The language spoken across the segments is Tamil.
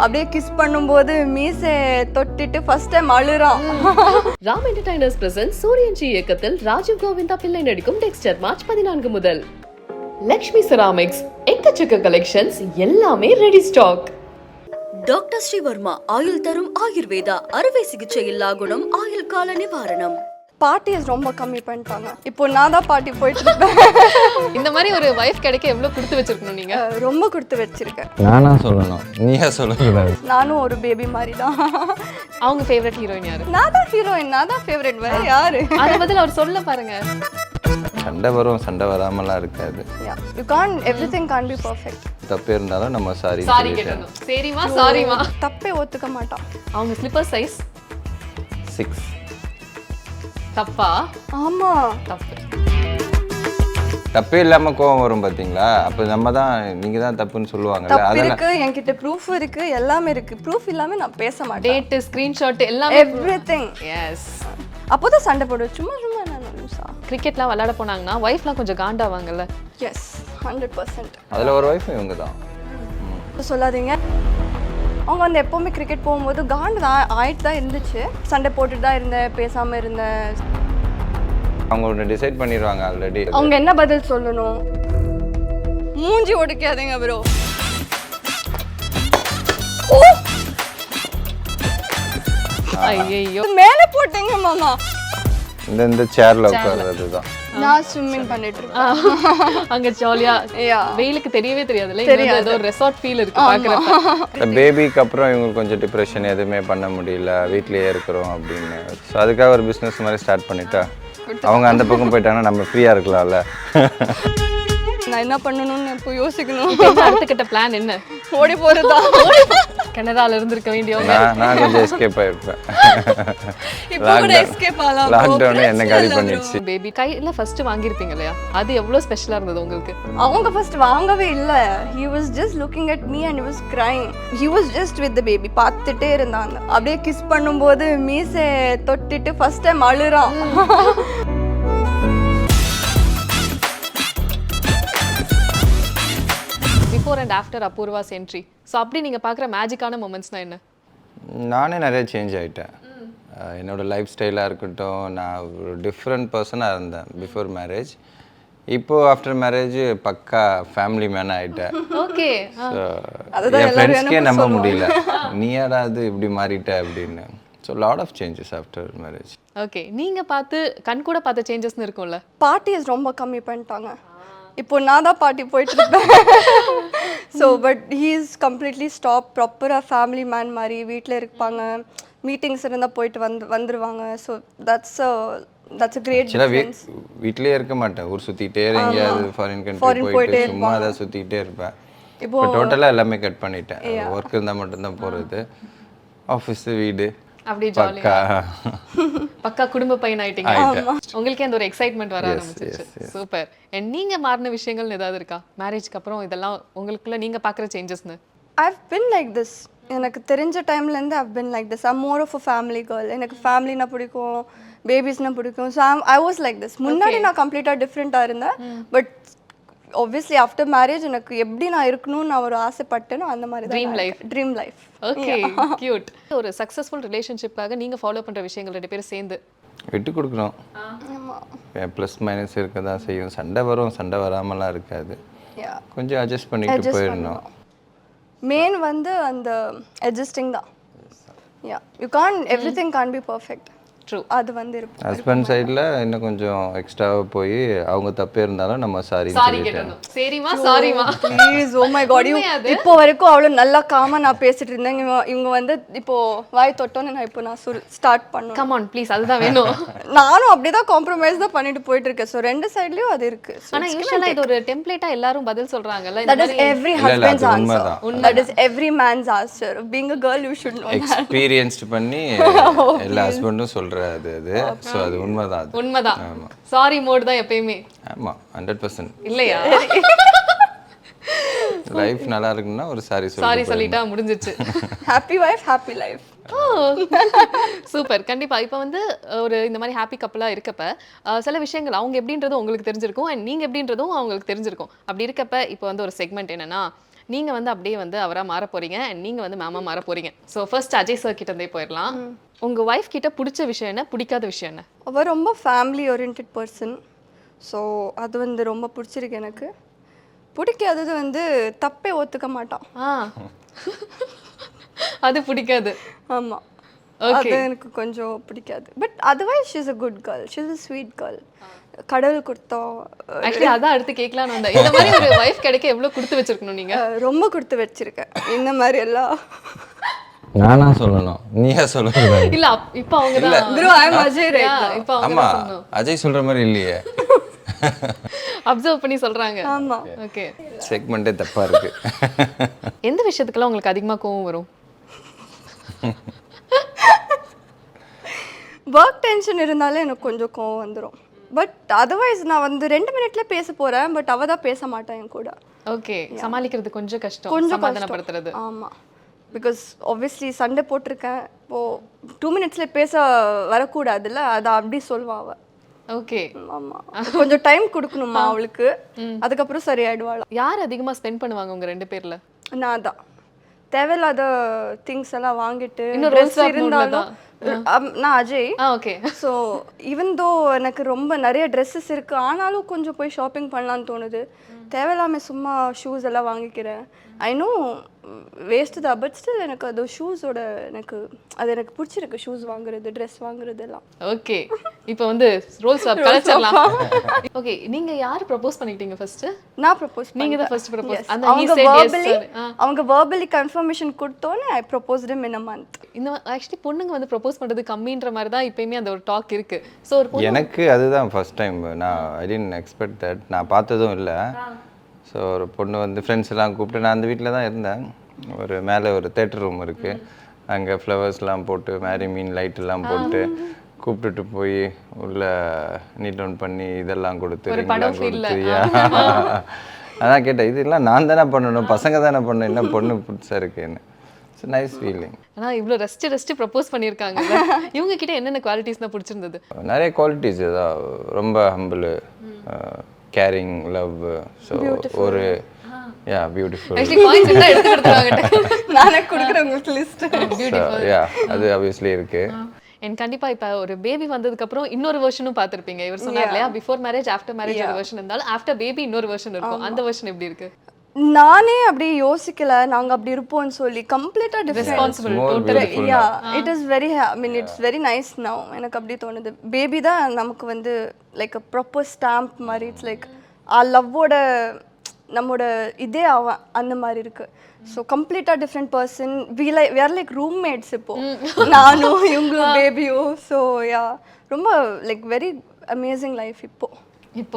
அப்படியே கிஸ் பண்ணும்போது மீசை தொட்டிட்டு ஃபர்ஸ்ட் டைம் அழுறான். ராம் என்டர்டைனர்ஸ் பிரசன்ட் சூரியன்ஜி இயக்கத்தில் ராஜீவ் கோவிந்தா பிள்ளை நடிக்கும் டெக்ஸ்டர் மார்ச் 14 முதல். லக்ஷ்மி செராமிக்ஸ் எக்கச்சக்க கலெக்ஷன்ஸ், எல்லாமே ரெடி ஸ்டாக். டாக்டர் ஸ்ரீவர்மா ஆயுள் தரும் ஆயுர்வேதா அறுவை சிகிச்சை இல்லா குணம் ஆயுள் கால நிவாரணம். பார்ட்டிஸ் ரொம்ப கம்மி பண்ணிட்டாங்க. இப்போ நான் தான் பார்ட்டி போயிட்டு இருப்பேன். இந்த மாதிரி ஒரு வைஃப் கிடைக்க எவ்வளவு கொடுத்து வச்சிருக்கணும் நீங்க? ரொம்ப கொடுத்து வச்சிருக்கேன். நானா சொல்லணும், நீயா சொல்லக்கூடாது. நானும் ஒரு பேபி மாதிரி தான். அவங்க ஃபேவரட் ஹீரோயின் யாரு? நான் தான் ஹீரோயின், நான் தான் ஃபேவரட். வேற யாரு? அத பதில் அவர் சொல்ல பாருங்க. சண்டை வரும், சண்டை வராமலாம் இருக்காது. You can't, everything can't be perfect. தப்பு இருந்தாலும் நம்ம சாரி கேட்டணும். சரிமா சாரிமா. தப்பே ஒத்துக்க மாட்டான். அவங்க ஸ்லிப்பர் சைஸ் 6. தப்பா? ஆமா, தப்பு. தப்பே இல்லாம கோவம் வரும் பாத்தீங்களா? அப்ப நம்ம தான், நீங்க தான் தப்புன்னு சொல்லுவாங்கல்ல. தப்பு அதெல்லாம் இருக்கு, என்கிட்ட ப்ரூஃப் இருக்கு, எல்லாமே இருக்கு. ப்ரூஃப் இல்லாம நான் பேச மாட்டேன். டேட், ஸ்கிரீன்ஷாட் எல்லாமே. எவ்ரிதிங். எஸ். அப்போதான் சண்டை போடுவோம். சும்மா சும்மா நான் லூசா. கிரிக்கெட்லாம் விளையாட போனாங்கன்னா வைஃப்லாம் கொஞ்சம் காண்டாவாங்கல்ல. எஸ், 100%. அதுல ஒரு வைஃப் இவங்க தான். சொல்லாதீங்க. அவங்க வந்து எப்போவுமே கிரிக்கெட் போகும்போது காண்டு தான் ஆயிட்டு தான் இருந்துச்சு. சண்டை போட்டுட்டு தான் இருந்தேன், பேசாமல் இருந்தேன். அவங்க ஒன்று டிசைட் பண்ணிடுவாங்க ஆல்ரெடி. அவங்க என்ன பதில் சொல்லணும்? மூஞ்சி ஒடிக்காதீங்க ப்ரோ. ஐயோ, மேலே போட்டீங்க மாமா. இந்த சேர்ல உட்கார்றது தான். நான் ஸ்விம்மிங் பண்ணிட்டு இருக்கேன் அங்க ஜாலியா. வெயிலுக்கு தெரியவே தெரியாதுல்ல. இங்க ஏதோ ரெசார்ட் ஃபீல் இருக்கு பாக்குறப்ப. பேபிக்கு அப்புறம் இவங்களுக்கு கொஞ்சம் டிப்ரெஷன், எதுவுமே பண்ண முடியல, வீட்லயே இருக்கிறோம் அப்படின்னு. ஸோ அதுக்காக ஒரு பிஸ்னஸ் மாதிரி ஸ்டார்ட் பண்ணிட்டா அவங்க அந்த பக்கம் போயிட்டாங்கன்னா நம்ம ஃப்ரீயா இருக்கலாம்ல. நான் என்ன பண்ணணும்னு இப்போ யோசிக்கணும். அடுத்த கட்ட பிளான் என்ன? ஓடி போறதா? கனடால இருந்திருக்க வேண்டியவங்க. நான் கொஞ்சம் எஸ்கேப் ஆயிருப்பேன். இப்போ கூட எஸ்கேப் ஆகலாம். லாக்டவுன் என்ன காலி பண்ணிடுச்சு. பேபி கையில ஃபர்ஸ்ட் வாங்கிருப்பீங்க இல்லையா? அது எவ்வளவு ஸ்பெஷலா இருந்தது உங்களுக்கு? அவங்க ஃபர்ஸ்ட் வாங்கவே இல்ல. he was just looking at me and he was crying. he was just with the baby. பார்த்துட்டே இருந்தாங்க. அப்படியே கிஸ் பண்ணும்போது மீசை தொட்டிட்டு ஃபர்ஸ்ட் டைம் அழுறான். Before and after Apoorva's entry. So அப்படி நீங்கள் பார்க்குற மேஜிக்கான மூமெண்ட்ஸ்னா என்ன? நானே நிறைய சேஞ்ச் ஆகிட்டேன். என்னோடய லைஃப் ஸ்டைலாக இருக்கட்டும், நான் ஒரு டிஃப்ரெண்ட் பர்சனாக இருந்தேன் பிஃபோர் மேரேஜ். இப்போது ஆஃப்டர் மேரேஜ் பக்கா ஃபேமிலி மேன் ஆகிட்டேன். ஓகே. என் ஃப்ரெண்ட்ஸ்க்கே நம்ப முடியல, நீ யாராவது இப்படி மாறிட்ட அப்படின்னு. So lot of changes after marriage. Okay, நீங்கள் பார்த்து கண் கூட பார்த்த சேஞ்சஸ்னு இருக்கும்ல? பார்ட்டிஸ் ரொம்ப கம்மி பண்ணிட்டாங்க. இப்போ நான் தான் பார்ட்டி போயிட்டு இருப்பேன். So but he is completely stop. ப்ராப்பராக ஃபேமிலி மேன் மாதிரி வீட்டில் இருப்பாங்க. மீட்டிங்ஸ் இருந்தால் போயிட்டு வந்துருவாங்க. So that's a great difference. வீட்லயே இருக்க மாட்டேன், ஊர் சுற்றிக்கிட்டே எங்கேயாவது ஃபாரின் கண்ட்ரி போயிட்டு சும்மா தான் சுற்றிக்கிட்டே இருப்பேன். இப்போ டோட்டலாக எல்லாமே கட் பண்ணிட்டேன். ஒர்க் இருந்தால் மட்டும்தான் போகிறது. ஆஃபீஸு, வீடு, அப்படி ஜாலியா பக்கா குடும்ப பையன் ஆயிட்டீங்க. உங்களுக்கு அந்த ஒரு எக்ஸைட்மெண்ட் வர ஆரம்பிச்சிச்சு. சூப்பர். அண்ட் நீங்க மாறின விஷயங்கள் ஏதாவது இருக்கா மேரேஜ்க்கு அப்புறம்? இதெல்லாம் உங்களுக்குள்ள நீங்க பாக்குற சேஞ்சஸ்னு? I've been like this. எனக்கு தெரிஞ்ச டைம்லேருந்து I've been like this. I'm more of a family girl. எனக்கு ஃபேமிலினா பிடிக்கும், பேபிஸ்னா பிடிக்கும். So I was like this. முன்னாடி நான் கம்ப்ளீட்டாக டிஃப்ரெண்ட்டாக இருந்தேன். பட் obviously after marriage எனக்கு எப்படி நான் இருக்கணும்னு நான் ஒரு ஆசைப்பட்டேனோ அந்த மாதிரி தான். Dream life. Okay, cute. ஒரு சக்ஸஸ்ஃபுல் ரிலேஷன்ஷிப்காக நீங்க ஃபாலோ பண்ற விஷயங்கள் ரெண்டு பேரும் சேர்ந்து விட்டு கொடுக்கணும். ப்ளஸ் மைனஸ் இருக்க தான் செய்யும். சண்டை வரும், சண்டை வராமலாம் இருக்காது. கொஞ்சம் அட்ஜஸ்ட் பண்ணிட்டு போயிடணும். மெயின் வந்து அந்த அட்ஜஸ்டிங் தான். You can, everything can be perfect. True. அது வந்து இருக்கு. ஹஸ்பண்ட் சைடில் இன்னும் கொஞ்சம் எக்ஸ்ட்ராவாக போய் அவங்க தப்பே இருந்தாலும் நம்ம சாரி கேட்டணும். சரிமா சாரிமா ப்ளீஸ். ஓ மை காட், இப்போ வரைக்கும் அவ்வளோ நல்லா காமா நான் பேசிட்டு இருந்தேன். இவங்க வந்து இப்போ வாய் தொட்டோன்னு நான் இப்போ நான் ஸ்டார்ட் பண்ணுவேன். கம் ஆன் ப்ளீஸ், அதுதான் வேணும். நானும் அப்படிதான் காம்ப்ரமைஸ் தான் பண்ணிட்டு போயிட்டு இருக்கேன். ஸோ ரெண்டு சைட்லயும் அது இருக்கு. ஆனா யூசுவலா இது ஒரு டெம்ப்ளேட்டா எல்லாரும் பதில் சொல்றாங்கல்ல. That is every husband's answer. That is every man's answer. Being a girl you should know that. Experienced பண்ணி எல்லா ஹஸ்பண்டும் சொல்றாரு. அது சோ அது உண்மைதான். உண்மைதான். சாரி மோட் தான் எப்பயுமே. ஆமா, 100% இல்லையா? லைஃப் நல்லா இருக்குன்னா ஒரு சாரி சொல்லிட்டா முடிஞ்சிச்சு. Happy wife happy life. Super. கண்டிப்பா இப்போ வந்து ஒரு இந்த மாதிரி ஹாப்பி கப்பலா இருக்கப்ப சில விஷயங்கள் அவங்க எப்படின்றதும் உங்களுக்கு தெரிஞ்சிருக்கும், அண்ட் நீங்க எப்படின்றதும் அவங்களுக்கு தெரிஞ்சிருக்கும். அப்படி இருக்கப்ப இப்போ வந்து ஒரு செக்மெண்ட் என்னன்னா, நீங்க வந்து அப்படியே வந்து அவரா மாற போறீங்க and நீங்க வந்து மேமா மாற போறீங்க. ஸோ ஃபர்ஸ்ட் அஜய் சார் கிட்ட இருந்தே போயிடலாம். உங்க ஒய்ஃப் கிட்ட பிடிச்ச விஷயம் என்ன, பிடிக்காத விஷயம் என்ன? அவள் ரொம்ப ஃபேமிலி ஓரியன்ட் பர்சன். ஸோ அது வந்து ரொம்ப பிடிச்சிருக்கு எனக்கு. பிடிக்காதது வந்து தப்பே ஒத்துக்க மாட்டான். அது பிடிக்காது. ஆமாம், அது எனக்கு கொஞ்சம் பிடிக்காது. But otherwise she is a good girl, she is a sweet girl. கடவுள் கொடுத்தோம். ஆக்சுவலி அதான் அடுத்து கேட்கலான்னு வந்தேன். இந்த மாதிரி ஒரு ஒய்ஃப் கிடைக்க எவ்வளவு கொடுத்து வச்சிருக்கணும் நீங்க? ரொம்ப கொடுத்து வச்சிருக்கேன் இந்த மாதிரி எல்லாம். நானா சொல்லணும், நீயா சொல்லுங்க. இல்ல இப்போ அவங்க தான் bro I am Ajay right. இப்போ அவங்க ஆமா, தான் சொல்லணும். அஜய் சொல்ற மாதிரி இல்லையே. அப்சர்வ் பண்ணி சொல்றாங்க. ஆமா, ஓகே. செக்மெண்டே தப்பா இருக்கு. எந்த விஷயத்துக்குலாம் உங்களுக்கு அதிகமா கோவம் வரும்? ஒர்க் டென்ஷன் இருந்தாலே எனக்கு கொஞ்சம் கோவம் வந்துடும். பட் அதர்வைஸ் நான் வந்து 2 மினிட்ல பேச போறேன், பட் அவ தான் பேச மாட்டேன் என் கூட. ஓகே, சமாளிக்கிறது கொஞ்சம் கஷ்டம், கொஞ்சம் சமாதானப்படுத்துறது. ஆமா, பிகாஸ் ஆப்வியஸ்லி சண்டை போட்டிருக்கேன். இப்போ 2 மினிட்ஸ்ல பேச வரக்கூடாதுல்ல, அதை அப்படி சொல்வா அவ. ஓகே. ஆமா, கொஞ்சம் டைம் கொடுக்கணுமா அவளுக்கு, அதுக்கப்புறம் சரியாயிடுவாளா. யார் அதிகமா ஸ்பெண்ட் பண்ணுவாங்க உங்க 2 பேர்ல? நான் தான். தேவையில்லாத திங்ஸ் எல்லாம் வாங்கிட்டு இன்னும் ட்ரெஸ் ரோல் இருந்தாலும் நான் Ajay. Okay. So even though எனக்கு ரொம்ப நிறைய ட்ரெஸ்ஸஸ் இருக்குது, ஆனாலும் கொஞ்சம் போய் ஷாப்பிங் பண்ணலான்னு தோணுது. தேவையில்லாமல் சும்மா ஷூஸ் எல்லாம் வாங்கிக்கிறேன். ஐ நோ வேஸ்ட்டு தான், பட் ஸ்டில் எனக்கு அது ஷூஸோட எனக்கு அது எனக்கு பிடிச்சிருக்கு. ஷூஸ் வாங்குறது, ட்ரெஸ் வாங்குறது எல்லாம். ஓகே, இப்போ வந்து ரோல் ஸ்வாப் கலச்சறலாம். ஓகே, நீங்க யார் ப்ரோபோஸ் பண்ணிட்டீங்க ஃபர்ஸ்ட்? நான் ப்ரோபோஸ் நீங்க தான் ஃபர்ஸ்ட் ப்ரோபோஸ். அந்த he அவங்க said yes verbally sir. அவங்க verbally கன்ஃபர்மேஷன் கொடுத்தோன்னே ஐ ப்ரோபோஸ்ட் him in a month. இந்த ஆக்சுவலி பொண்ணுங்க வந்து ப்ரோபோஸ் பண்றது கம்மின்ற மாதிரி தான் இப்பயுமே அந்த ஒரு டாக் இருக்கு. ஸோ ஒரு பொண்ணு எனக்கு அதுதான் ஃபர்ஸ்ட் டைம். நான் ஐ டிடன்ட் எக்ஸ்பெக்ட் தட். நான் பார்த்ததும் இல்லை. ஸோ ஒரு பொண்ணு வந்து ஃப்ரெண்ட்ஸ் எல்லாம் கூப்பிட்டு, நான் அந்த வீட்டில் தான் இருந்தேன். ஒரு மேலே ஒரு தேட்டர் ரூம் இருக்குது, அங்கே ஃப்ளவர்ஸ்லாம் போட்டு மேரி மீன் லைட்டெல்லாம் போட்டு கூப்பிட்டுட்டு போய் உள்ள நீட் டவுன் பண்ணி இதெல்லாம் கொடுத்து ரிங்லாம் கொடுத்து அதான் கேட்டேன், இதெல்லாம் நான் தானே பண்ணணும், பசங்க தானே பண்ணணும், என்ன பொண்ணு புதுசாக இருக்குன்னு. It's nice feeling. ஆனால் இவ்வளோ ரெஸ்ட் ப்ரப்போஸ் பண்ணியிருக்காங்க. இவங்க கிட்ட என்னென்ன குவாலிட்டிஸ்லாம் பிடிச்சிருந்தது? நிறைய குவாலிட்டிஸ் தான். ரொம்ப ஹம்பிள், கேரிங், லவ். ஸோ ஒரு யா பியூட்டிஃபுல். ஆக்சுவலி பாயிண்ட்ஸ் எல்லாம் எடுத்து கொடுத்துருவாங்க. நானே கொடுக்குறேன் உங்களுக்கு லிஸ்ட். யா அது ஆப்வியஸ்லி இருக்கு. அண்ட் கண்டிப்பா இப்போ ஒரு பேபி வந்ததுக்கு அப்புறம் இன்னொரு வெர்ஷனும் பார்த்திருப்பீங்க. இவர் சொன்னார் இல்லையா, பிஃபோர் மேரேஜ் ஆஃப்டர் மேரேஜ் ஒரு வெர்ஷன் இருந்தாலும் ஆஃப்டர் பேபி இன்னொரு வெர்ஷன் இருக்கும். அந்த வெர்ஷன் எப்படி இருக்கு? நானே அப்படி யோசிக்கல நாங்க அப்படி இருப்போம்னு சொல்லி. கம்ப்ளீட்டா responsible More totally. beautiful. Yeah it is very I mean it's very nice now. எனக்கு அப்படி தோணுது. பேபி தான் நமக்கு வந்து லைக் அ ப்ராப்பர் ஸ்டாம்ப் மாதிரி. இட்ஸ் லைக் ஆ லவ்வோட நம்மோட இதே அவன் அந்த மாதிரி இருக்கு. ஸோ கம்ப்ளீட்டாக different person. We are like roommates இப்போ, நானும் இவங்க பேபியும். ஸோ யா ரொம்ப லைக் வெரி அமேசிங் லைஃப் இப்போ.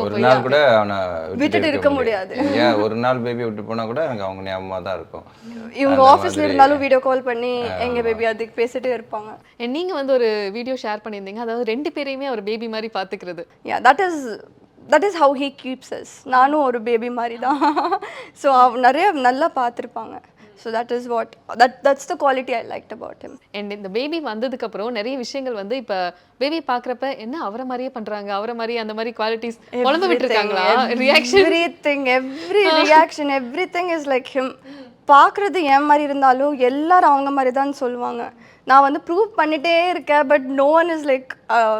ஒரு நாள் கூட அவனை விட்டுட்டு இருக்க முடியாது. ஏன் ஒரு நாள் பேபி விட்டு போனா கூட எனக்கு அவங்க ஞாபகமாக தான் இருக்கும். இவங்க ஆஃபீஸ்ல இருந்தாலும் வீடியோ கால் பண்ணி எங்க பேபி அதுக்கு பேசிட்டே இருப்பாங்க. நீங்க வந்து ஒரு வீடியோ ஷேர் பண்ணியிருந்தீங்க, அதாவது 2 பேரையுமே ஒரு பேபி மாதிரி பார்த்துக்கிறது. யா that is how he keeps as. நானும் ஒரு பேபி மாதிரி தான். ஸோ நிறைய நல்லா பார்த்துருப்பாங்க. So that is what that's the quality I liked about him. And இந்த பேபி வந்ததுக்கு அப்புறம் நிறைய விஷயங்கள் வந்து இப்போ பேபி பார்க்குறப்ப என்ன அவரை மாதிரியே பண்றாங்க, அவரை மாதிரி அந்த மாதிரி குவாலிட்டிஸ் குழம்பு விட்டுருக்காங்களா? Reaction every reaction everything is like him. பார்க்குறது என் மாதிரி இருந்தாலும் எல்லாரும் அவங்க மாதிரி தான் சொல்லுவாங்க. நான் வந்து ப்ரூவ் பண்ணிட்டே இருக்கேன், but no one is like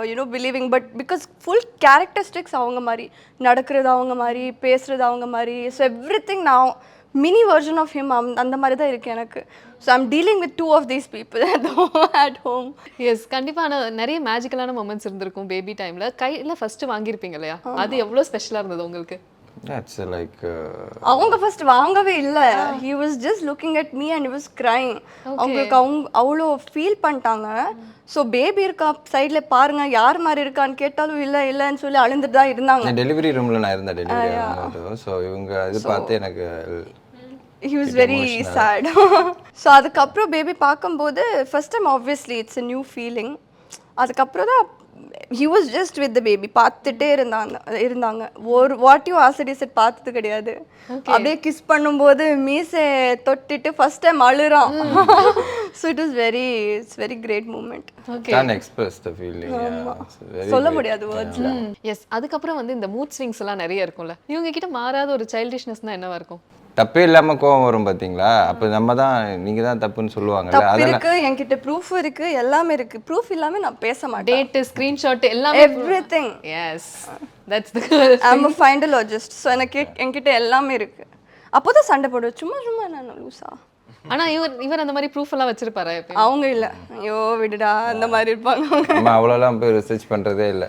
you know believing. But because full characteristics அவங்க மாதிரி, நடக்கிறது அவங்க மாதிரி, பேசுறது அவங்க மாதிரி. ஸோ எவ்ரிதிங் நான் மினி வெர்ஷன் ஆஃப் ஹிம் அந்த மாதிரி தான் இருக்கு எனக்கு. So I'm dealing with 2 of these people at home. Yes, கண்டிப்பான நிறைய மேஜிக்கலான மொமெண்ட்ஸ் இருந்திருக்கும் பேபி டைம்ல. கையில் ஃபர்ஸ்ட் வாங்கியிருப்பீங்க இல்லையா, அது எவ்வளோ ஸ்பெஷலாக இருந்தது உங்களுக்கு? That's like அவங்க ஃபர்ஸ்ட் வாங்கவே இல்லை. he was just looking at me and he was crying. அவங்களுக்கு அவ்வளோ ஃபீல் பண்ணிட்டாங்க. ஸோ பேபி இருக்கா சைடில் பாருங்க யார் மாதிரி இருக்கான்னு கேட்டாலும் இல்லைன்னு சொல்லி அழுந்துட்டு தான் இருந்தாங்க. டெலிவரி ரூமில் நான் இருந்தேன் டெலிவரி ஆகும்போது. ஸோ இவங்க இது பார்த்து எனக்கு he was very sad. So அதுக்கப்புறம் பேபி பார்க்கும்போது first time obviously it's a new feeling. அதுக்கப்புறம் தான் he was just with the baby. பார்த்துட்டே இருந்தாங்க. ஒரு வாட் யூ ஆசடி செட் பார்த்தது கிடையாது. அப்படியே கிஸ் பண்ணும்போது மீசை தொட்டிட்டு ஃபர்ஸ்ட் டைம் அழுறான். So it's very great moment. can't express the feeling. சொல்ல முடியாது வேர்ட்ஸ்ல. எஸ், அதுக்கப்புறம் வந்து இந்த மூட் ஸ்விங்ஸ் எல்லாம் நிறைய இருக்கும்ல, இவங்க கிட்ட மாறாத ஒரு சைல்டிஷ்னஸ்னா என்னவா இருக்கும்? தப்பே இல்லாம கோவம் வரும் பாத்தீங்களா, அப்ப நம்ம தான் நீங்க தான் தப்புன்னு சொல்லுவாங்கல்ல. தப்பு அதெல்லாம் இருக்கு, என்கிட்ட ப்ரூஃப் இருக்கு, எல்லாமே இருக்கு. ப்ரூஃப் இல்லாம நான் பேச மாட்டேன். டேட் ஸ்கிரீன்ஷாட் எல்லாமே everything. Yes that's the girl. I am a findalogist. So எனக்கு என்கிட்ட எல்லாமே இருக்கு. அப்போதான் சண்டை போடுவேன். சும்மா நான் லூசா. ஆனா இவர் அந்த மாதிரி ப்ரூஃப் எல்லாம் வச்சிருப்பாரா எப்பயும்? அவங்க இல்ல, ஐயோ விடுடா அந்த மாதிரி இருப்பாங்க அவங்க. நம்ம அவ்வளோலாம் போய் ரிசர்ச் பண்றதே இல்லை.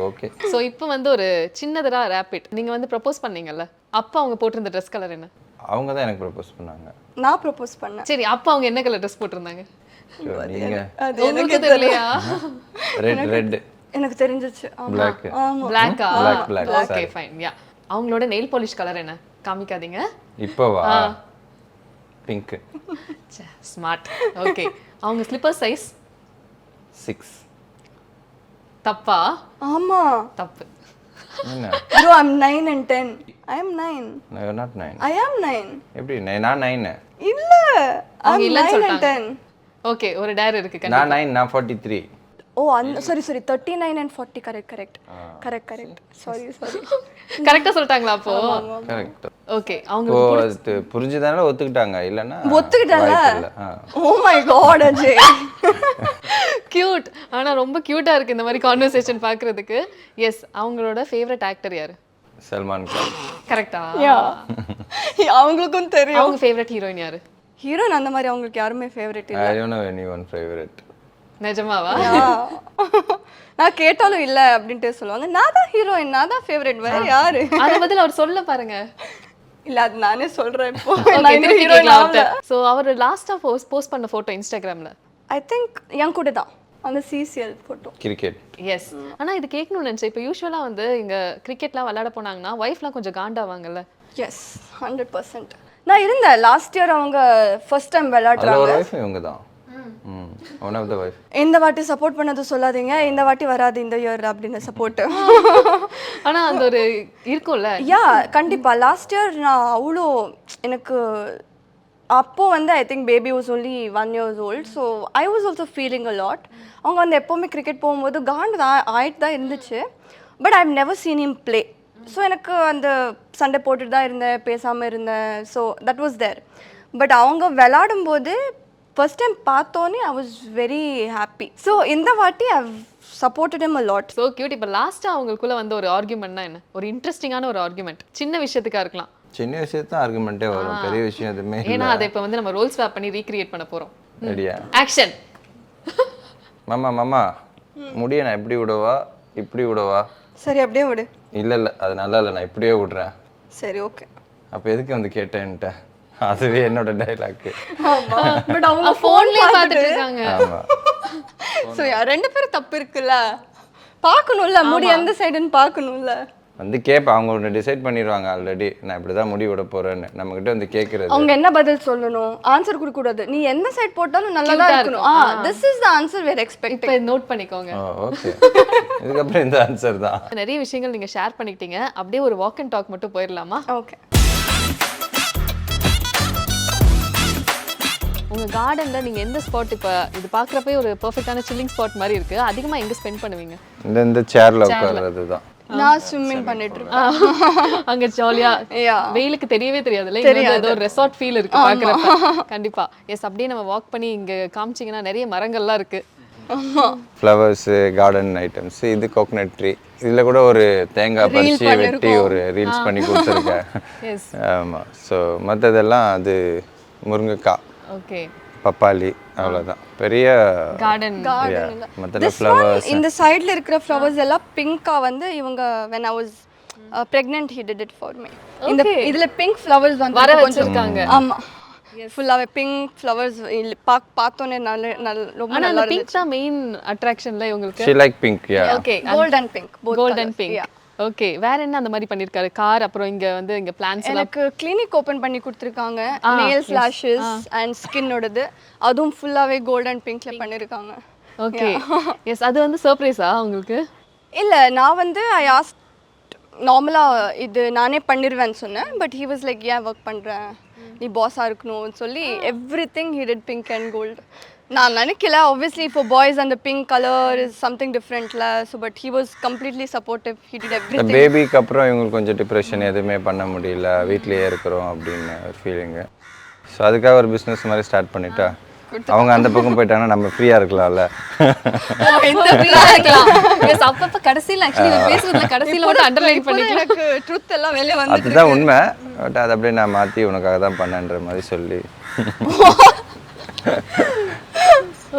ஓகே. ஸோ இப்போ வந்து ஒரு சின்னதா ரேபிட், நீங்க வந்து ப்ரப்போஸ் பண்ணீங்கல்ல, அப்போ அவங்க போட்டிருந்த ட்ரெஸ் கலர் என்ன? அவங்க தான் எனக்கு ப்ரப்போஸ் பண்ணாங்க. நான் ப்ரப்போஸ் பண்ணேன். சரி, அப்போ அவங்க என்ன கலர் ட்ரெஸ் போட்டிருந்தாங்க? So, நீங்க அது உங்களுக்கு தெரியலையா? ரெட் எனக்கு தெரிஞ்சிச்சு. பிளாக் ஆமா. பிளாக்கா? Black, okay fine. யா, அவங்களோட நெயில் பாலிஷ் கலர் என்ன? காமிக்காதீங்க. இப்போவா? பிங்க். ஸ்மார்ட். ஓகே, அவங்க ஸ்லிப்பர் சைஸ் 6. தப்பா? ஆமா. தப்பு. என்ன? Bro, I'm 9 and 10. I am 9. No, you're not 9. I am 9. எப்படி நான் 9? இல்ல. அவங்க I'm இல்லன்னு 9 and சொல்லிட்டாங்க. 10. ஓகே, ஒரு டேர் இருக்கு கண்டிப்பா. நான் 9, நான் 43. ஓ சாரி 39 and 40. கரெக்ட். சாரி. கரெக்டா சொல்லிட்டாங்களா அப்போ? கரெக்ட். ஓகே, அவங்க ஓ அது புரிஞ்சுதானே ஒத்துக்கிட்டாங்க, இல்லைன்னா ஒத்துக்கிட்டால. வாய்ப்பு இல்ல. Oh my god Ajay. Cute. ஆனா ரொம்ப கியூட்டா இருக்கு இந்த மாதிரி கான்வர்சேஷன் பார்க்கிறதுக்கு. எஸ், அவங்களோட ஃபேவரட் ஆக்டர் யாரு? சல்மான் கான். கரெக்டா? யா. அவங்களுக்கும் தெரியும். அவங்க ஃபேவரட் ஹீரோயின் யாரு? ஹீரோயின் அந்த மாதிரி அவங்களுக்கு யாருமே ஃபேவரட் இல்ல. I don't know anyone favorite. நிஜமாவா? நான் கேட்டாலும் இல்ல அப்படின்ட்டு சொல்லுவாங்க. நான் தான் ஹீரோயின், நான் தான் ஃபேவரட், வேற யாரு? அத பதில் அவர் சொல்ல பாருங்க. இல்ல அது நானே சொல்றேன் இப்போ. Okay, நான் இன்னும் திருப்பி ஹீரோயின் கேட்கலாம் ஆகல. அவர்ட்ட. So அவர் லாஸ்டா போஸ்ட் பண்ண போட்டோ இன்ஸ்டாகிராம்ல. ஐ திங்க் என் கூட தான் அந்த சிசிஎல் போட்டோ. கிரிக்கெட். எஸ். ஆனா இது கேட்கணும்னு நினைச்சேன். இப்போ யூசுவலா வந்து இங்க கிரிக்கெட்லாம் விளையாட போனாங்கன்னா ஒய்ஃப்லாம் கொஞ்சம் காண்டாவாங்கல்ல. எஸ் 100%. நான் இருந்தேன் லாஸ்ட் இயர். அவங்க ஃபர்ஸ்ட் டைம் அதுல விளையாடுறாங்க. ஒரு வைஃப் இவங்க தான். One of the wife. இந்த வாட்டி சப்போர்ட் பண்ணது சொல்லாதீங்க, இந்த வாட்டி வராது இந்த இயர் அப்படின்னு சப்போர்ட். ஆனா அந்த ஒரு இருக்கும்ல. யா கண்டிப்பா. லாஸ்ட் இயர் நான் அவ்வளோ எனக்கு அப்போ வந்து I think baby was only 1 years old. So I was also feeling a lot. அவங்க வந்து எப்போவுமே கிரிக்கெட் போகும்போது காண்டு தான் ஆயிட்டு தான் இருந்துச்சு. But I never seen him play. So எனக்கு அந்த சண்டை போட்டுட்டு தான் இருந்தேன், பேசாமல் இருந்தேன். So that was there. But அவங்க விளாடும்போது ஃபர்ஸ்ட் டைம் பார்த்தோன்னே I was very happy. So இந்த வாட்டி I supported him a lot. So cute. இப்போ லாஸ்டா அவங்களுக்குள்ள வந்து ஒரு ஆர்குமெண்ட்னா என்ன? ஒரு இன்ட்ரெஸ்டிங்கான ஒரு ஆர்குமெண்ட், சின்ன விஷயத்துக்கா இருக்கலாம். சின்ன விஷயத்தான் ஆர்குமெண்ட்டே வரும், பெரிய விஷயம் எதுவுமே ஏன்னா அதை இப்போ வந்து நம்ம ரோல் ஸ்வாப் பண்ணி ரீக்ரியேட் பண்ண போறோம். ரெடியா? ஆக்ஷன். மாமா முடிய நான் எப்படி விடவா இப்படி விடவா? சரி அப்படியே விடு. இல்ல அது நல்லா இல்லை, நான் இப்படியே விடுறேன். சரி ஓகே. அப்போ எதுக்கு வந்து கேட்டேன்ட்ட? அதுவே என்னோட டைலாக். பட் அவங்க ஃபோன்லயே பார்த்துட்டு இருக்காங்க. ஆமா. ஸோ ரெண்டு பேரும் தப்பு இருக்குல்ல, பார்க்கணும்ல முடி எந்த சைடுன்னு பார்க்கணும்ல. வந்து கேட்பேன், அவங்க ஒன்று டிசைட் பண்ணிடுவாங்க ஆல்ரெடி, நான் இப்படி தான் முடி விட போறேன்னு. நம்மகிட்ட வந்து கேட்கறது, அவங்க என்ன பதில் சொல்லணும், ஆன்சர் கொடுக்க கூடாது. நீ எந்த சைடு போட்டாலும் நல்லா தான் இருக்கணும். This is the answer we are expecting. இப்போ நோட் பண்ணிக்கோங்க. ஓகே. இதுக்கப்புறம் இந்த ஆன்சர் தான். நிறைய விஷயங்கள் நீங்க ஷேர் பண்ணிக்கிட்டீங்க. அப்படியே ஒரு வாக் அண்ட் டாக் மட்டும் போயிடலாமா? ஓகே. உங்க கார்டன்ல நீங்க எந்த ஸ்பாட் இப்போ இது பார்க்குறப்பே ஒரு பெர்ஃபெக்ட்டான சில்லிங் ஸ்பாட் மாதிரி இருக்கு, அதிகமா எங்க ஸ்பெண்ட் பண்ணுவீங்க? இந்த சேர்ல உட்கார்றது தான். நான் ஸ்விம்மிங் பண்ணிட்டு இருக்கேன் அங்க ஜாலியா. வெயிலுக்கு தெரியவே தெரியாதுல்ல, இங்க ஏதோ ஒரு ரெசார்ட் ஃபீல் இருக்கு பார்க்கறப்ப. கண்டிப்பா. எஸ், அப்படியே நம்ம வாக் பண்ணி இங்க காமிச்சீங்கன்னா நிறைய மரங்கள்லாம் இருக்கு. Flowers, garden items. இது கோகனட் ட்ரீ. இதுல கூட ஒரு தேங்காய் பறிச்சு வெட்டி ஒரு ரீல்ஸ் பண்ணி கொடுத்துருக்கேன். எஸ். ஆமா. ஸோ மற்றதெல்லாம் அது முருங்கைக்காய், ஓகே, பப்பாளி, அவ்வளோதான். பெரிய கார்டன். மற்ற ஃப்ளவர்ஸ். இந்த சைடுல இருக்கிற ஃப்ளவர்ஸ் எல்லாம் பிங்கா வந்து இவங்க when I was pregnant he did it for me. இந்த இதுல பிங்க் ஃப்ளவர்ஸ் வந்து வர வச்சிருக்காங்க. ஆமா, ஃபுல்லாவே பிங்க் ஃப்ளவர்ஸ் பார்த்தோனே ரொம்ப ஆனா நல்லா அந்த பிங்க் தான் மெயின் அட்ராக்ஷன்ல உங்களுக்கு. She like pink, yeah. Okay, gold and pink, both golden pink. Okay, வேற என்ன அந்த மாதிரி பண்ணிருக்காரு? கார், அப்புறம் இங்க வந்து இங்க பிளான்ஸ் எல்லாம். எனக்கு கிளினிக் ஓபன் பண்ணி கொடுத்திருக்காங்க, நெயில்ஸ், லாஷஸ் அண்ட் ஸ்கின்னோடது. அதுவும் ஃபுல்லாவே கோல்ட் அண்ட் பிங்க்ல பண்ணிருக்காங்க. ஓகே. எஸ், அது வந்து சர்ப்ரைஸா உங்களுக்கு? இல்ல, நான் வந்து ஐ ஆஸ்க் நார்மலா இது நானே பண்ணிடுவேன்னு சொன்னேன். பட் ஹி வாஸ் லைக் ஏன் ஒர்க் பண்றேன், நீ பாஸா இருக்கணும்னு சொல்லி everything he did pink and gold. நான் நினைக்கல obviously for boys and the pink color is something different la so but he was completely supportive, he did everything. பேபிக்கு அப்புறம் இவங்களுக்கு கொஞ்சம் டிப்ரெஷன், எதுவுமே பண்ண முடியல, வீட்லயே இருக்கிறோம் அப்படின்னு ஒரு ஃபீலிங்கு. ஸோ அதுக்காக ஒரு பிஸ்னஸ் மாதிரி ஸ்டார்ட் பண்ணிட்டா அவங்க அந்த பக்கம் போயிட்டாங்கன்னா நம்ம ஃப்ரீயாக இருக்கலாம்ல. அப்பப்ப கடைசியில் ஆக்சுவலி பேசுறதுல கடைசியில் மட்டும் அண்டர்லைன் பண்ணிக்கலாம். எனக்கு ட்ரூத் எல்லாம் வெளியே வந்து அதுதான் உண்மை. பட் அதை அப்படியே நான் மாற்றி உனக்காக தான் பண்ணேன்ற மாதிரி சொல்லி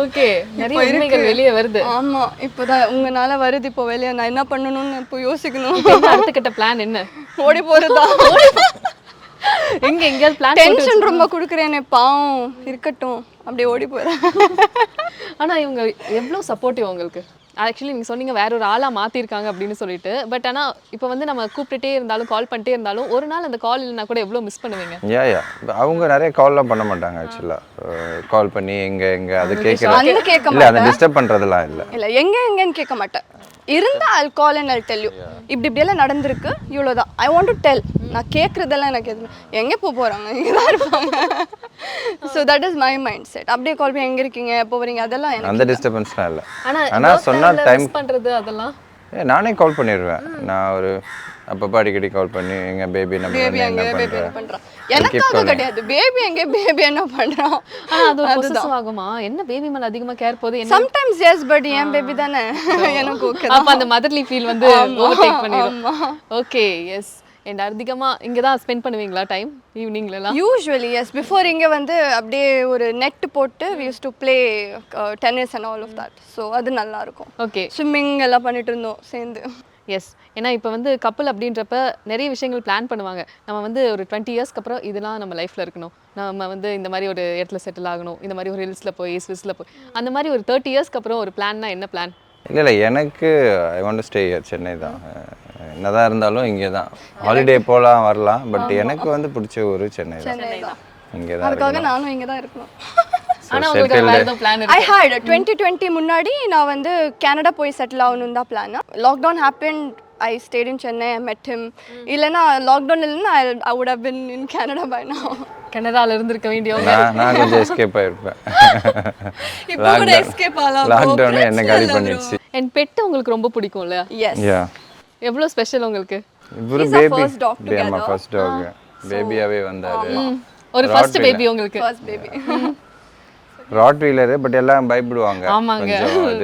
ஓகே நிறைய உண்மைகள் வெளியே வருது. ஆமா இப்போதான் உங்கனால வருது இப்போ வெளியே. நான் என்ன பண்ணணும்னு இப்போ யோசிக்கணும். அடுத்த கட்ட பிளான் என்ன? ஓடி போறதா? எங்கேயாவது பிளான்? டென்ஷன் ரொம்ப கொடுக்குறேனே பாவம், இருக்கட்டும் அப்படியே ஓடி போறேன். ஆனா இவங்க எவ்வளவு சப்போர்ட்டிவ் உங்களுக்கு. ஆக்சுவலி நீங்கள் சொன்னீங்க வேற ஒரு ஆளாக மாற்றிருக்காங்க அப்படின்னு சொல்லிட்டு. பட் ஆனால் இப்போ வந்து நம்ம கூப்பிட்டுட்டே இருந்தாலும் கால் பண்ணிட்டே இருந்தாலும் ஒரு நாள் அந்த கால் இல்லைனா கூட எவ்வளோ மிஸ் பண்ணுவீங்க? யா அவங்க நிறைய கால்லாம் பண்ண மாட்டாங்க ஆக்சுவலாக. கால் பண்ணி எங்கே அது கேட்குறாங்க இல்லை, அதை டிஸ்டர்ப் பண்ணுறதுலாம் இல்லை. எங்கன்னு கேட்க மாட்டேன். இருந்தா I'll call and I'll tell you. இப்படியெல்லாம் நடந்திருக்கு, இவ்வளோதான். I want to tell. நான் கேட்குறதெல்லாம் எனக்கு எதுவுமே எங்கே போகிறாங்க இங்கே தான் இருப்பாங்க. So that is my mind set. அப்படியே கால் பண்ணி எங்கே இருக்கீங்க, எப்போ வரீங்க, அதெல்லாம் எனக்கு அந்த டிஸ்டர்பன்ஸ்லாம் இல்லை. ஆனால் சொன்னால் டைம் பண்ணுறது அதெல்லாம் நானே கால் பண்ணிடுவேன். நான் ஒரு அப்பப்போ அடிக்கடி கால் பண்ணி எங்கள் பேபி என்ன பண்ணுறேன். எனக்காக கிடையாது, பேபி எங்கே, பேபி என்ன பண்ணுறான். ஆனால் அது பொசசிவ் ஆகுமா? என்ன பேபி மேலே அதிகமாக கேர் போகுது? சம்டைம்ஸ் எஸ், பட் என் பேபி தானே எனக்கு ஓகே. அப்போ அந்த மதர்லி ஃபீல் வந்து ஓவர்டேக் பண்ணிடும். Okay yes. அண்ட் அதிகமாக இங்கே தான் ஸ்பெண்ட் பண்ணுவீங்களா டைம் ஈவினிங்லலாம்? Usually yes. பிஃபோர் இங்கே வந்து அப்படியே ஒரு நெட் போட்டு we used to play tennis and all of that. So அது நல்லா இருக்கும். ஓகே ஸ்விம்மிங் எல்லாம் பண்ணிட்டு இருந்தோம் சேர்ந்து. எஸ். ஏன்னா இப்போ வந்து கப்பல் அப்படின்றப்ப நிறைய விஷயங்கள் பிளான் பண்ணுவாங்க. நம்ம வந்து ஒரு 20 இயர்ஸ்க்கு அப்புறம் இதெல்லாம் நம்ம லைஃப்பில் இருக்கணும், நம்ம வந்து இந்த மாதிரி ஒரு இடத்துல செட்டில் ஆகணும், இந்த மாதிரி ஒரு ஹில்ஸில் போய் ஸ்விஸில் போய் அந்த மாதிரி ஒரு 30 இயர்ஸ்க்கு அப்புறம் ஒரு பிளான்னா என்ன பிளான்? இல்லை எனக்கு I want to stay here, Chennai தான். என்னதான் இருந்தாலும் இங்கே தான் ஹாலிடே போகலாம் வரலாம். பட் எனக்கு வந்து பிடிச்ச ஊர் சென்னை தான். இங்கே தான். அதுக்காக நானும் இங்கே தான் இருக்கணும். ஆனால் உங்களுக்கு வேறு எதுவும் பிளான் ஐ ஹேட் 2020 முன்னாடி நான் வந்து கனடா போய் செட்டில் ஆகணும் தான் plan. Lockdown happened, I stayed in Chennai, I met him. இல்லைன்னா லாக்டவுன் இல்லைன்னா I would have been in Canada by now. கனடால இருந்திருக்க வேண்டியவங்க நான் கொஞ்சம் எஸ்கேப் ஆயிருப்பேன். இப்போ கூட எஸ்கேப் ஆகலாம். லாக்டவுன் என்ன காலி பண்ணிடுச்சு. என் பெட் உங்களுக்கு ரொம்ப பிடிக்கும் இல்லையா? எஸ். யா எவ்வளோ ஸ்பெஷல் உங்களுக்கு? இவரு பேபி நம்ம ஃபர்ஸ்ட் டாக் பேபியாவே வந்தாரு. ஒரு ஃபர்ஸ்ட் பேபி உங்களுக்கு? First baby. Rottweiler. But எல்லாம் பயப்படுவாங்க. ஆமாங்க,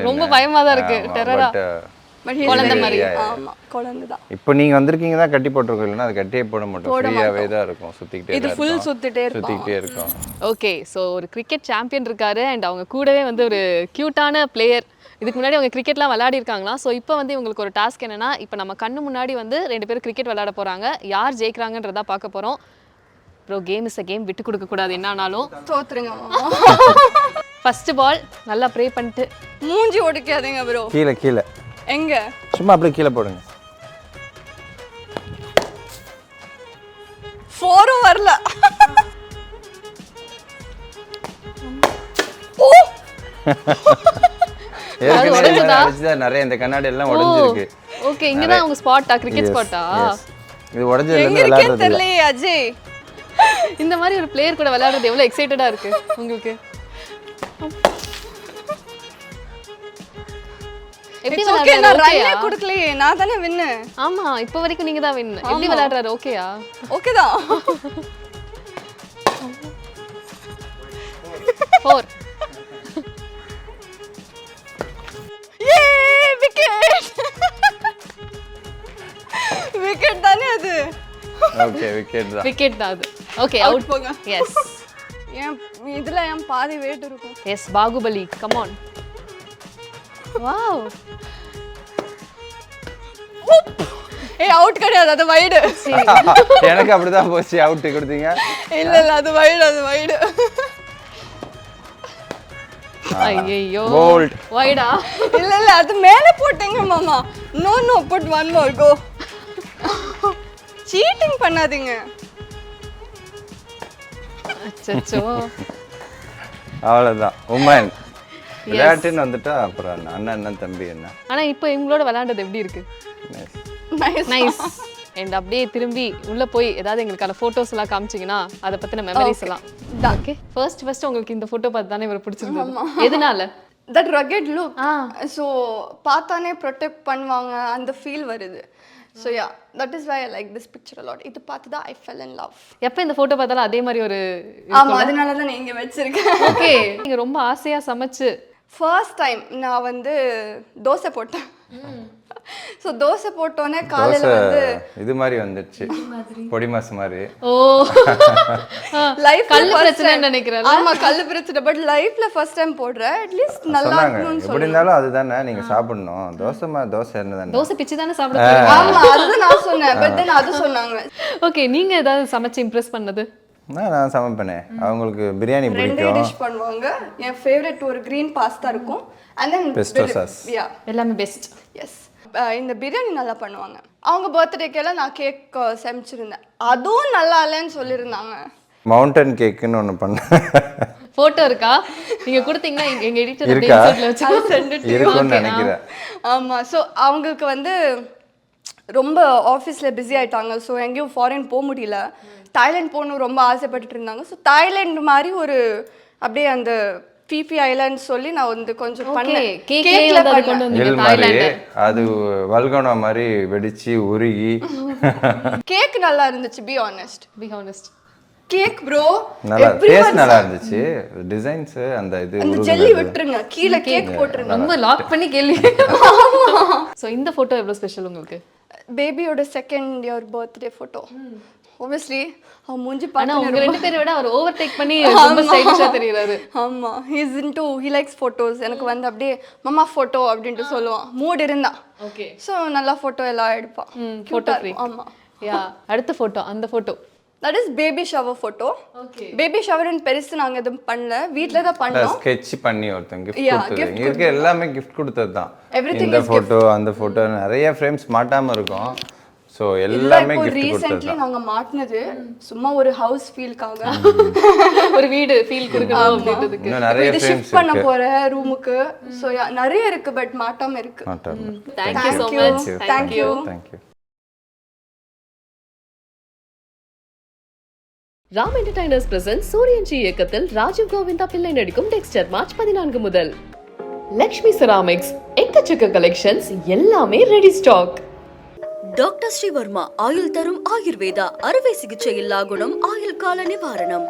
ரொம்ப பயமா தான் இருக்கு. டெரரா. பட் குழந்தை மாதிரி. ஆமா குழந்தை தான். இப்போ நீங்க வந்திருக்கீங்க தான் கட்டி போட்டுருக்கோம், இல்லைன்னா அது கட்டியே போட மாட்டோம். ஃப்ரீயாவே தான் இருக்கும், சுத்திக்கிட்டே இது ஃபுல் சுத்திட்டே இருக்கும். ஓகே, ஸோ ஒரு கிரிக்கெட் சாம்பியன் இருக்காரு அண்ட் அவங்க கூடவே வந்து ஒரு கியூட்டான பிளேயர். இதுக்கு முன்னாடி அவங்க கிரிக்கெட்லாம் விளையாடி இருக்காங்களா? ஸோ இப்போ வந்து இவங்களுக்கு ஒரு டாஸ்க் என்னன்னா, இப்போ நம்ம கண்ணு முன்னாடி வந்து 2 பேரும் கிரிக்கெட் விளையாட போறாங்க. யார் ஜெயிக்கிறாங்கன்றதா பார்க்க போறோம். Bro game is a game, விட்டு கொடுக்க கூடாது என்ன ஆனாலும். தோத்துருங்க. ஃபர்ஸ்ட் பால் நல்லா ப்ரே பண்ணிட்டு மூஞ்சி ஒடிக்காதீங்க ப்ரோ. கீழே எங்க சும்மா அப்படியே கீழே போடுங்க. 4 வரல. நிறைய இந்த கண்ணாடி எல்லாம் உடைஞ்சிருக்கு. ஓகே, இங்க தான் உங்க ஸ்பாட்டா, கிரிக்கெட் ஸ்பாட்டா? இது உடைஞ்சதுல எங்க இருந்து இருக்கே விளையாடுறது தெரியல அஜய். இந்த மாதிரி ஒரு பிளேயர் கூட விளையாடுறது எவ்வளவு எக்ஸைட்டடா இருக்கு உங்களுக்கு? எப்படி ஓகே, நான் விளையாடுறாரு? ரன்னே கொடுக்கலையே, நான் தானே வின்னு. ஆமா, இப்போ வரைக்கும் நீங்க தான் வின். எப்படி விளையாடுறாரு? ஓகேயா? ஓகே தான். 4. ஏ விக்கெட். விக்கெட் தானே அது. ஓகே விக்கெட் தான். விக்கெட் தான் அது. ஓகே, அவுட் அவுட் போங்க. எஸ். ஏன் இதுல ஏன் பாதி weight இருக்கும். Yes, Baahubali, come on. Wow. ஏய் அவுட் கிடையாது, அது வைடு. எனக்கு அப்படிதான் போச்சு. அவுட் கொடுத்தீங்க. இல்ல இல்ல, அது வைடு, அது வைடு. ஐயோ, போல்ட். வைடா? இல்ல இல்ல, அது மேல போட்டீங்க மாமா. No no, put one more, go. Cheating பண்ணாதீங்க. அச்சச்சோ. அவ்வளவுதான். உமன் விளையாட்டுன்னு வந்துட்டா அப்புறம் அண்ணன் தம்பி என்ன. ஆனா இப்போ இவங்களோட விளையாண்டது எப்படி இருக்கு? நைஸ். அண்ட் அப்படியே திரும்பி உள்ள போய் ஏதாவது எங்களுக்கான போட்டோஸ் எல்லாம் காமிச்சிங்கன்னா அதை பத்தின மெமரிஸ் எல்லாம் ஓகே ஃபர்ஸ்ட் உங்களுக்கு இந்த போட்டோ பார்த்து தானே இவரை பிடிச்சிருந்தது எதனால தட் ரகட் லுக் ஸோ பார்த்தானே ப்ரொடெக்ட் பண்ணுவாங்க அந்த ஃபீல் வருது so yeah that is why I like this picture அலாட் இது பார்த்து தான் ஐ ஃபெல் இன் லவ் எப்போ இந்த போட்டோ பார்த்தாலும் அதே மாதிரி ஒரு ஆமாம் அதனால தான் நான் இங்கே வச்சிருக்கேன் ஓகே நீங்க ரொம்ப ஆசையா சமைச்சு ஃபர்ஸ்ட் டைம் நான் வந்து தோசை போட்டேன் ஸோ தோசை போட்டோன்னே காலையில் வந்து இது மாதிரி வந்துடுச்சு பொடி மாசு மாதிரி ஓ லைஃப் கல்லு பிரச்சனைன்னு நினைக்கிறேன் ஆமா கல்லு பிரச்சனை பட் லைஃப்ல ஃபர்ஸ்ட் டைம் போடுறேன் அட்லீஸ்ட் நல்லா சொன்னாங்க இருக்கணும்னு எப்படி இருந்தாலும் அதுதானே நீங்க சாப்பிடணும் தோசை என்னதானே தோசை பிச்சு தானே சாப்பிட ஆமா அதுதான் நான் சொன்னேன் பட் தென் அது சொன்னாங்க ஓகே நீங்க ஏதாவது சமைச்சு இம்ப்ரெஸ் பண்ணது நான் சமைப்பேனே அவங்களுக்கு பிரியாணி ரெண்டே பிடிக்கும் டிஷ் பண்ணுவாங்க என் ஃபேவரட் ஒரு கிரீன் பாஸ்தா இருக்கும் அண்ட் தென் Pesto sauce. யா எல்லாமே பெஸ்ட் எஸ் இந்த பிரியாணி நல்லா பண்ணுவாங்க அவங்க பர்த்டேக்கெல்லாம் நான் கேக் சமைச்சிருந்தேன் அதுவும் நல்லா இல்லைன்னு சொல்லியிருந்தாங்க மவுண்டன் கேக்குன்னு ஒன்று பண்ணேன் போட்டோ இருக்கா நீங்க கொடுத்தீங்கன்னா எங்க எடிட்டர் இருக்கா? வச்சு இருக்கும்னு நினைக்கிறேன் ஆமா ஸோ அவங்களுக்கு வந்து ரொம்ப ஆஃபீஸில் பிஸி ஆயிட்டாங்க ஸோ எங்கேயும் ஃபாரின் போக முடியல தாய்லாந்து போகணும் ரொம்ப ஆசைப்பட்டுட்டு இருந்தாங்க ஸோ தாய்லாந்து மாதிரி ஒரு அப்படியே அந்த பிபி ஐலாண்ட் சொல்லி நான் வந்து கொஞ்சம் பண்ணேன் கேக்ல கொண்டு வந்து எல் மாதிரி அது வல்கோனா மாதிரி வெடிச்சு உருகி கேக் நல்லா இருந்துச்சு be honest be honest cake bro நல்லா டேஸ்ட் நல்லா இருந்துச்சு டிசைன்ஸ் அந்த இது அந்த ஜெல்லி விட்டுருங்க கீழே கேக் போட்டுருங்க ரொம்ப லாக் பண்ணி கேள்வி சோ இந்த போட்டோ எவ்வளவு ஸ்பெஷல் உங்களுக்கு பேபியோட second year birthday photo obviously அவன் மூஞ்சி ஆனா பார்த்து உங்க ரெண்டு பேரை விட அவர் ஓவர்டேக் பண்ணி ரொம்ப ஸ்டைலிஷா தெரியுறாரு ஆமா he's into he likes photos எனக்கு வந்து அப்படியே மம்மா போட்டோ அப்படின்ட்டு சொல்லுவான் மூட் இருந்தா ஓகே ஸோ நல்லா போட்டோ எல்லாம் எடுப்பான் போட்டோ Cute ஆ ஆமா யா அடுத்த போட்டோ அந்த photo that is baby shower photo okay baby ஷவர்னு பெருசு நாங்க எதுவும் பண்ணல வீட்டில் தான் பண்ணோம் ஸ்கெட்ச் பண்ணி ஒருத்தங்க கிஃப்ட் Yeah, கொடுத்தது இங்க இருக்க எல்லாமே கிஃப்ட் கொடுத்தது தான் Everything இந்த போட்டோ அந்த போட்டோ நிறைய ஃப்ரேம்ஸ் மாட்டாம இருக்கும் ஸோ எல்லாமே இப்போ கிஃப்ட் கொடுத்தது ரீசென்ட்லி நாங்க மாட்டினது சும்மா ஒரு ஹவுஸ் ஃபீல்காக ஒரு வீடு ஃபீல் கொடுக்கணும் அப்படின்றதுக்கு இன்னும் நிறைய இது ஃப்ரேம்ஸ் ஷிஃப்ட் பண்ண போறேன் ரூமுக்கு ஸோ நிறைய இருக்கு பட் மாட்டாம இருக்கு thank you so much Thank you. Thank you Ram entertainers present Suriyanji இயக்கத்தில் ராஜீவ் கோவிந்தா பிள்ளை நடிக்கும் டெக்ஸ்டர் மார்ச் 14 முதல். லக்ஷ்மி செராமிக்ஸ் எக்கச்சக்க கலெக்ஷன்ஸ் எல்லாமே ரெடி ஸ்டாக். டாக்டர் ஸ்ரீவர்மா ஆயுள் தரும் ஆயுர்வேதா அறுவை சிகிச்சை இல்லா குணம் ஆயுள் கால நிவாரணம்.